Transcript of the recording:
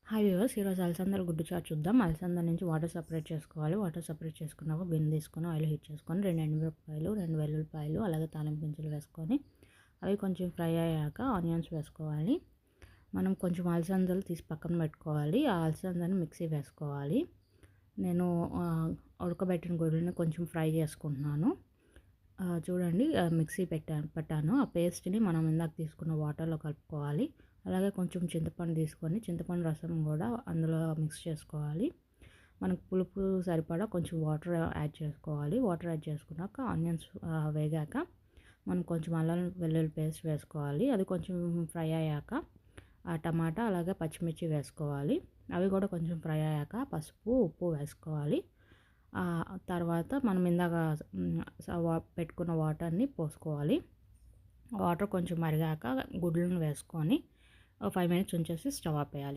Hi viewers, ఈరోజు అలసందల గుడ్డు చారు చూద్దాం. అలసంద నుంచి వాటర్ సపరేట్ చేసుకోవాలి. వాటర్ సపరేట్ చేసుకున్నాక గిన్నె తీసుకొని ఆయిల్ హీట్ చేసుకొని 2 ఎండుమిరపకాయలు, 2 వెల్లుల్లిపాయలు, అలాగే తాలింపు గింజలు వేసుకొని అవి కొంచెం ఫ్రై అయ్యాక ఆనియన్స్ వేసుకోవాలి. మనం కొంచెం అలసందలు తీసి పక్కన పెట్టుకోవాలి. ఆ అలసందని మిక్సీ వేసుకోవాలి. నేను ఉడకబెట్టిన గుడ్డుని కొంచెం ఫ్రై చేసుకుంటున్నాను. చూడండి, మిక్సీ పెట్టాను. ఆ పేస్ట్ని మనం ఇందాక తీసుకున్న వాటర్లో కలుపుకోవాలి. అలాగే కొంచెం చింతపండు తీసుకొని చింతపండు రసం కూడా అందులో మిక్స్ చేసుకోవాలి. మనకు పులుపు సరిపడా కొంచెం వాటర్ యాడ్ చేసుకోవాలి. వాటర్ యాడ్ చేసుకున్నాక ఆనియన్స్ వేగాక మనం కొంచెం అల్లం వెల్లుల్లి పేస్ట్ వేసుకోవాలి. అది కొంచెం ఫ్రై అయ్యాక ఆ టమాటా అలాగే పచ్చిమిర్చి వేసుకోవాలి. అవి కూడా కొంచెం ఫ్రై అయ్యాక పసుపు, ఉప్పు వేసుకోవాలి. తర్వాత మనం ఇందాక పెట్టుకున్న వాటర్ని పోసుకోవాలి. వాటర్ కొంచెం మరిగాక గుడ్లను వేసుకొని 5 మినిట్స్ ఉంచేసి స్టవ్ ఆపేయాలి.